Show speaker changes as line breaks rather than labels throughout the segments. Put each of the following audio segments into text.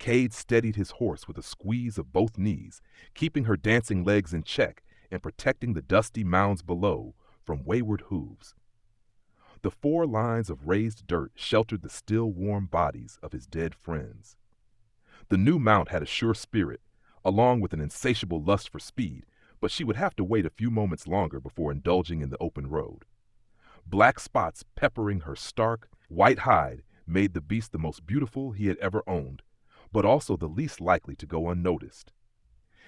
Cade steadied his horse with a squeeze of both knees, keeping her dancing legs in check and protecting the dusty mounds below from wayward hooves. The 4 lines of raised dirt sheltered the still warm bodies of his dead friends. The new mount had a sure spirit, along with an insatiable lust for speed, but she would have to wait a few moments longer before indulging in the open road. Black spots peppering her stark, white hide made the beast the most beautiful he had ever owned, but also the least likely to go unnoticed.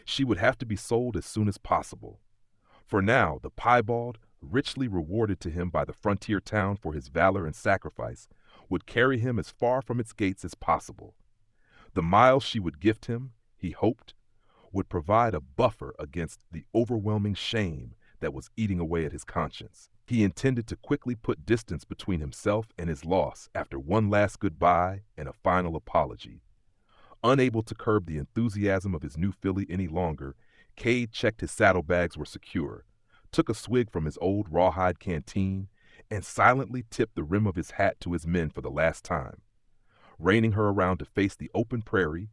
She would have to be sold as soon as possible. For now, the piebald, richly rewarded to him by the frontier town for his valor and sacrifice, would carry him as far from its gates as possible. The miles she would gift him, he hoped, would provide a buffer against the overwhelming shame that was eating away at his conscience. He intended to quickly put distance between himself and his loss after one last goodbye and a final apology. Unable to curb the enthusiasm of his new filly any longer, Cade checked his saddlebags were secure, took a swig from his old rawhide canteen, and silently tipped the rim of his hat to his men for the last time. Reining her around to face the open prairie,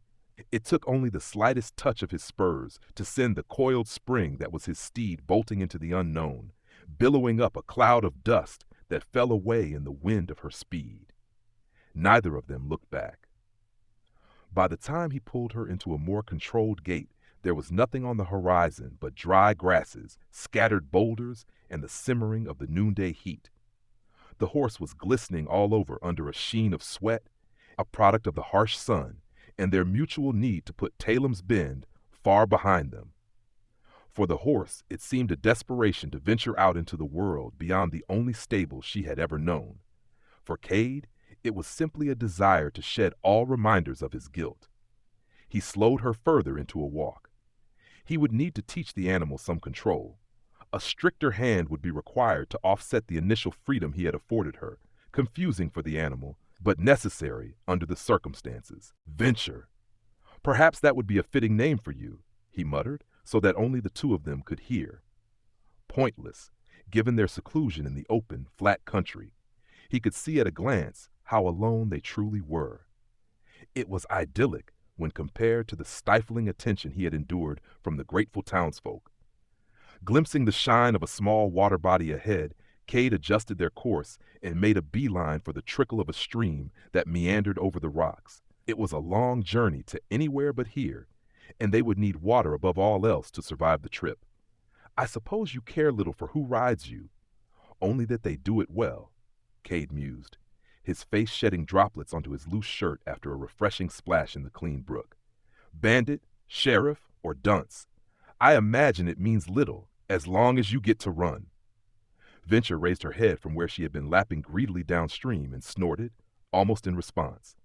it took only the slightest touch of his spurs to send the coiled spring that was his steed bolting into the unknown, billowing up a cloud of dust that fell away in the wind of her speed. Neither of them looked back. By the time he pulled her into a more controlled gait, there was nothing on the horizon but dry grasses, scattered boulders, and the simmering of the noonday heat. The horse was glistening all over under a sheen of sweat, a product of the harsh sun, and their mutual need to put Talem's Bend far behind them. For the horse, it seemed a desperation to venture out into the world beyond the only stable she had ever known. For Cade, it was simply a desire to shed all reminders of his guilt. He slowed her further into a walk. He would need to teach the animal some control. A stricter hand would be required to offset the initial freedom he had afforded her, confusing for the animal, but necessary under the circumstances. Venture. Perhaps that would be a fitting name for you, he muttered, so that only the two of them could hear. Pointless, given their seclusion in the open, flat country. He could see at a glance how alone they truly were. It was idyllic when compared to the stifling attention he had endured from the grateful townsfolk. Glimpsing the shine of a small water body ahead, Cade adjusted their course and made a beeline for the trickle of a stream that meandered over the rocks. It was a long journey to anywhere but here, and they would need water above all else to survive the trip. I suppose you care little for who rides you, only that they do it well, Cade mused, his face shedding droplets onto his loose shirt after a refreshing splash in the clean brook. Bandit, sheriff, or dunce, I imagine it means little as long as you get to run. Venture raised her head from where she had been lapping greedily downstream and snorted, almost in response.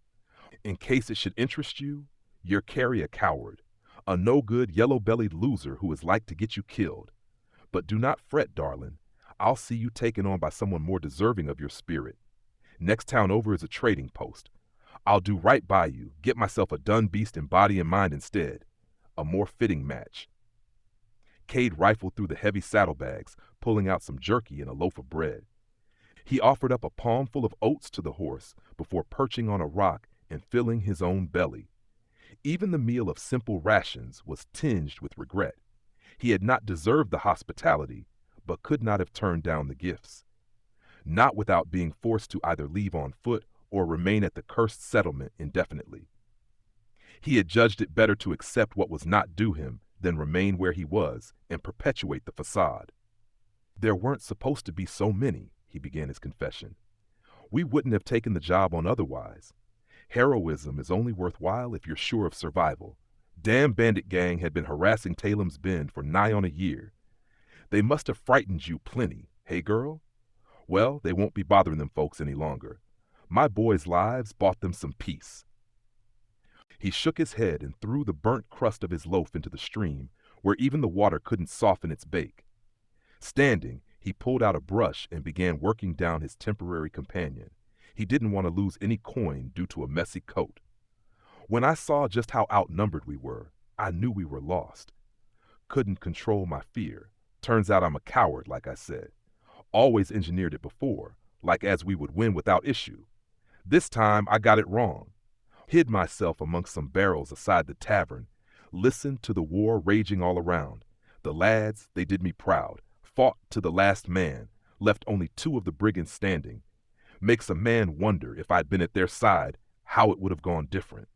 In case it should interest you, you're Carrie a coward, a no-good, yellow-bellied loser who is like to get you killed. But do not fret, darling. I'll see you taken on by someone more deserving of your spirit. Next town over is a trading post. I'll do right by you, get myself a dun beast in body and mind instead. A more fitting match. Cade rifled through the heavy saddlebags, pulling out some jerky and a loaf of bread. He offered up a palmful of oats to the horse before perching on a rock and filling his own belly. Even the meal of simple rations was tinged with regret. He had not deserved the hospitality, but could not have turned down the gifts. Not without being forced to either leave on foot or remain at the cursed settlement indefinitely. He had judged it better to accept what was not due him than remain where he was and perpetuate the facade. There weren't supposed to be so many, he began his confession. We wouldn't have taken the job on otherwise. Heroism is only worthwhile if you're sure of survival. Damn bandit gang had been harassing Talem's Bend for nigh on a year. They must have frightened you plenty, hey girl? Well, they won't be bothering them folks any longer. My boys' lives bought them some peace. He shook his head and threw the burnt crust of his loaf into the stream, where even the water couldn't soften its bake. Standing, he pulled out a brush and began working down his temporary companion. He didn't want to lose any coin due to a messy coat. When I saw just how outnumbered we were, I knew we were lost. Couldn't control my fear. Turns out I'm a coward, like I said. Always engineered it before, like as we would win without issue. This time I got it wrong. hid myself amongst some barrels aside the tavern, listened to the war raging all around. The lads, they did me proud, fought to the last man, left only 2 of the brigands standing. Makes a man wonder if I'd been at their side, how it would have gone different.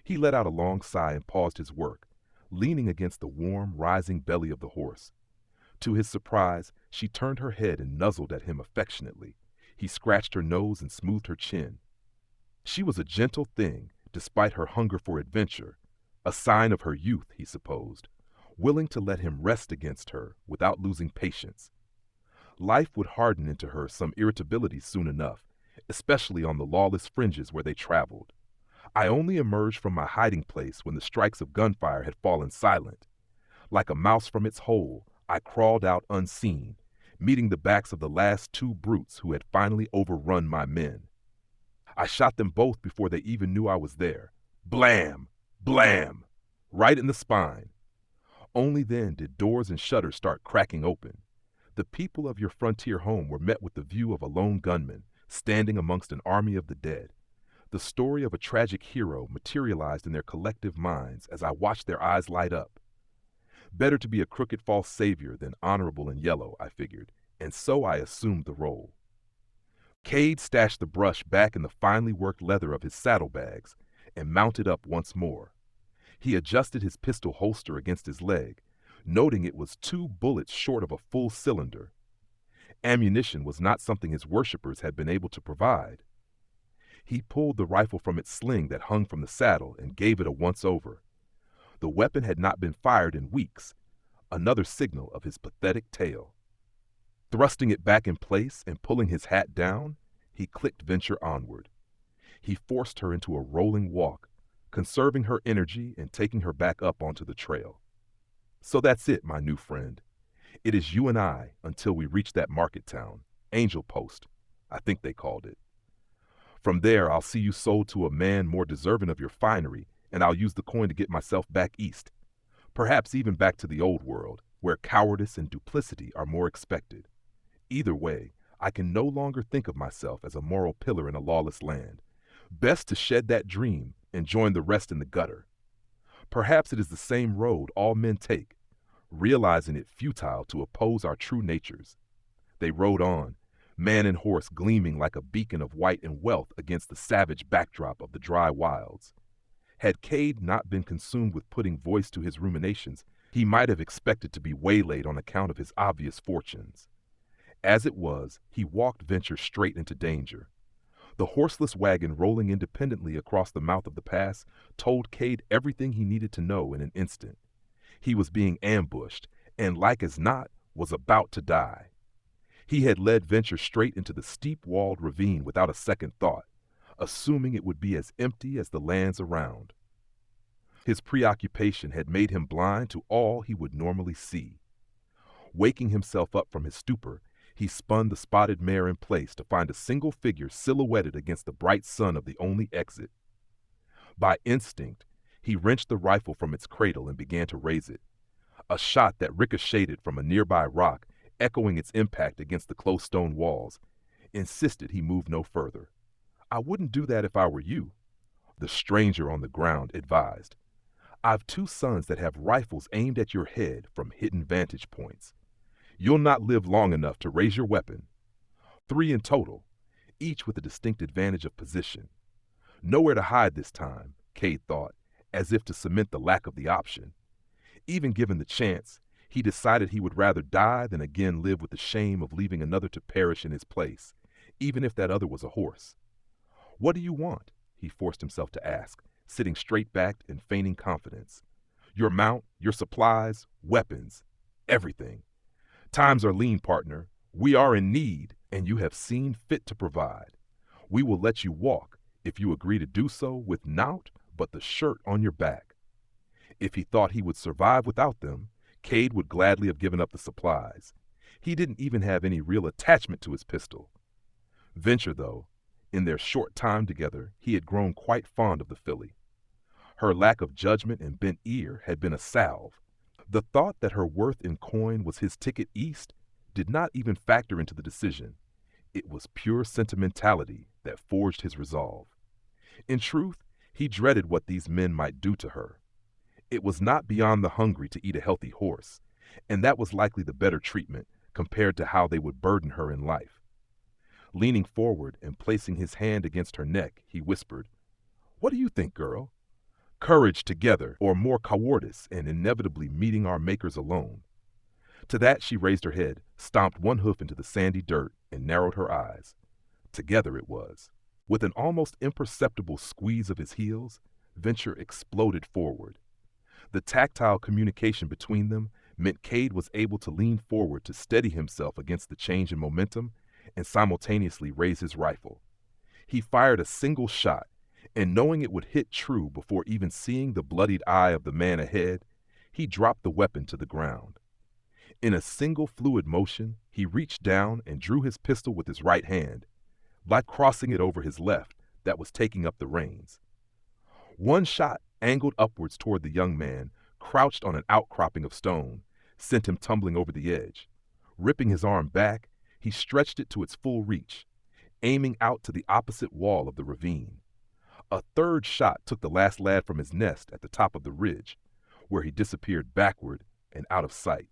He let out a long sigh and paused his work, leaning against the warm, rising belly of the horse. To his surprise, she turned her head and nuzzled at him affectionately. He scratched her nose and smoothed her chin. She was a gentle thing, despite her hunger for adventure, a sign of her youth, he supposed, willing to let him rest against her without losing patience. Life would harden into her some irritability soon enough, especially on the lawless fringes where they traveled. I only emerged from my hiding place when the strikes of gunfire had fallen silent. Like a mouse from its hole, I crawled out unseen, meeting the backs of the last 2 brutes who had finally overrun my men. I shot them both before they even knew I was there. Blam! Blam! Right in the spine. Only then did doors and shutters start cracking open. The people of your frontier home were met with the view of a lone gunman, standing amongst an army of the dead. The story of a tragic hero materialized in their collective minds as I watched their eyes light up. Better to be a crooked false savior than honorable in yellow, I figured, and so I assumed the role. Cade stashed the brush back in the finely worked leather of his saddlebags and mounted up once more. He adjusted his pistol holster against his leg, noting it was 2 bullets short of a full cylinder. Ammunition was not something his worshippers had been able to provide. He pulled the rifle from its sling that hung from the saddle and gave it a once-over. The weapon had not been fired in weeks, another signal of his pathetic tale. Thrusting it back in place and pulling his hat down, he clicked Venture onward. He forced her into a rolling walk, conserving her energy and taking her back up onto the trail. So that's it, my new friend. It is you and I until we reach that market town, Angel Post, I think they called it. From there, I'll see you sold to a man more deserving of your finery, and I'll use the coin to get myself back east. Perhaps even back to the old world, where cowardice and duplicity are more expected. Either way, I can no longer think of myself as a moral pillar in a lawless land. Best to shed that dream and join the rest in the gutter. Perhaps it is the same road all men take, realizing it futile to oppose our true natures. They rode on, man and horse gleaming like a beacon of white and wealth against the savage backdrop of the dry wilds. Had Cade not been consumed with putting voice to his ruminations, he might have expected to be waylaid on account of his obvious fortunes. As it was, he walked Venture straight into danger. The horseless wagon rolling independently across the mouth of the pass told Cade everything he needed to know in an instant. He was being ambushed, and like as not, was about to die. He had led Venture straight into the steep-walled ravine without a second thought, assuming it would be as empty as the lands around. His preoccupation had made him blind to all he would normally see. Waking himself up from his stupor, he spun the spotted mare in place to find a single figure silhouetted against the bright sun of the only exit. By instinct, he wrenched the rifle from its cradle and began to raise it. A shot that ricocheted from a nearby rock, echoing its impact against the close stone walls, insisted he move no further. "I wouldn't do that if I were you," the stranger on the ground advised. "I've 2 sons that have rifles aimed at your head from hidden vantage points. You'll not live long enough to raise your weapon. 3 in total, each with a distinct advantage of position. Nowhere to hide this time," Cade thought, as if to cement the lack of the option. Even given the chance, he decided he would rather die than again live with the shame of leaving another to perish in his place, even if that other was a horse. "What do you want?" he forced himself to ask, sitting straight-backed and feigning confidence. "Your mount, your supplies, weapons, everything. Times are lean, partner. We are in need, and you have seen fit to provide. We will let you walk, if you agree to do so with naught but the shirt on your back." If he thought he would survive without them, Cade would gladly have given up the supplies. He didn't even have any real attachment to his pistol. Venture, though, in their short time together, he had grown quite fond of the filly. Her lack of judgment and bent ear had been a salve. The thought that her worth in coin was his ticket east did not even factor into the decision. It was pure sentimentality that forged his resolve. In truth, he dreaded what these men might do to her. It was not beyond the hungry to eat a healthy horse, and that was likely the better treatment compared to how they would burden her in life. Leaning forward and placing his hand against her neck, he whispered, "What do you think, girl? Courage together, or more cowardice and inevitably meeting our makers alone?" To that she raised her head, stomped one hoof into the sandy dirt, and narrowed her eyes. Together it was. With an almost imperceptible squeeze of his heels, Venture exploded forward. The tactile communication between them meant Cade was able to lean forward to steady himself against the change in momentum and simultaneously raise his rifle. He fired a single shot, and knowing it would hit true before even seeing the bloodied eye of the man ahead, he dropped the weapon to the ground. In a single fluid motion, he reached down and drew his pistol with his right hand, like crossing it over his left that was taking up the reins. One shot, angled upwards toward the young man, crouched on an outcropping of stone, sent him tumbling over the edge. Ripping his arm back, he stretched it to its full reach, aiming out to the opposite wall of the ravine. A third shot took the last lad from his nest at the top of the ridge, where he disappeared backward and out of sight.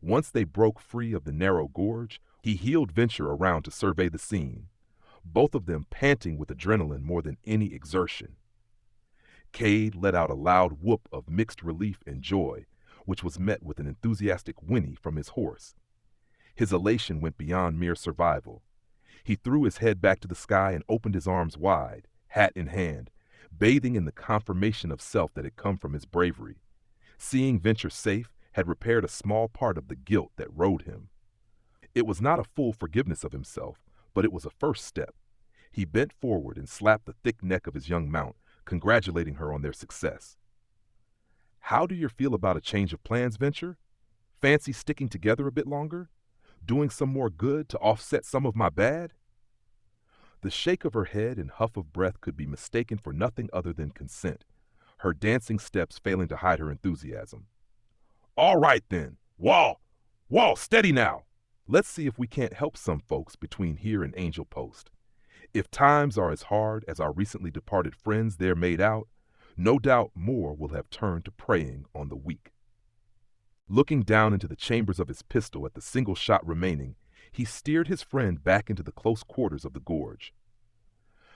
Once they broke free of the narrow gorge, he heeled Venture around to survey the scene, both of them panting with adrenaline more than any exertion. Cade let out a loud whoop of mixed relief and joy, which was met with an enthusiastic whinny from his horse. His elation went beyond mere survival. He threw his head back to the sky and opened his arms wide, hat in hand, bathing in the confirmation of self that had come from his bravery. Seeing Venture safe had repaired a small part of the guilt that rode him. It was not a full forgiveness of himself, but it was a first step. He bent forward and slapped the thick neck of his young mount, congratulating her on their success. "How do you feel about a change of plans, Venture? Fancy sticking together a bit longer? Doing some more good to offset some of my bad?" The shake of her head and huff of breath could be mistaken for nothing other than consent, her dancing steps failing to hide her enthusiasm. "All right then, wall, steady now. Let's see if we can't help some folks between here and Angel Post. If times are as hard as our recently departed friends there made out, no doubt more will have turned to preying on the weak." Looking down into the chambers of his pistol at the single shot remaining, he steered his friend back into the close quarters of the gorge.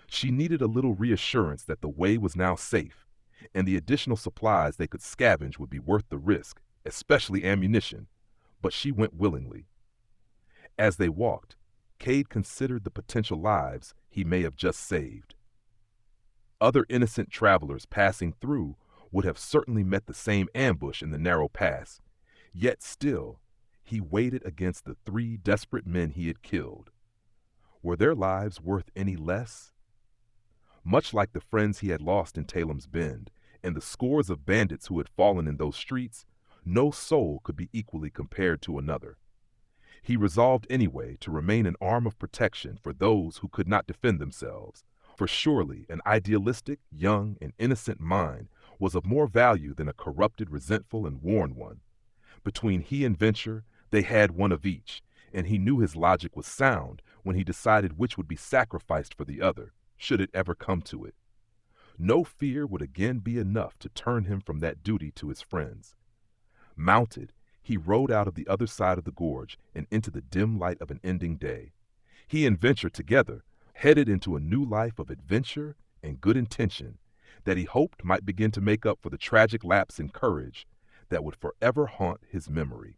She needed a little reassurance that the way was now safe, and the additional supplies they could scavenge would be worth the risk, especially ammunition, but she went willingly. As they walked, Cade considered the potential lives he may have just saved. Other innocent travelers passing through would have certainly met the same ambush in the narrow pass, yet still, he weighed it against the 3 desperate men he had killed. Were their lives worth any less? Much like the friends he had lost in Talem's Bend, and the scores of bandits who had fallen in those streets, no soul could be equally compared to another. He resolved anyway to remain an arm of protection for those who could not defend themselves, for surely an idealistic, young, and innocent mind was of more value than a corrupted, resentful, and worn one. Between he and Venture, they had one of each, and he knew his logic was sound when he decided which would be sacrificed for the other, should it ever come to it. No fear would again be enough to turn him from that duty to his friends. Mounted, he rode out of the other side of the gorge and into the dim light of an ending day. He and Venture together headed into a new life of adventure and good intention that he hoped might begin to make up for the tragic lapse in courage that would forever haunt his memory.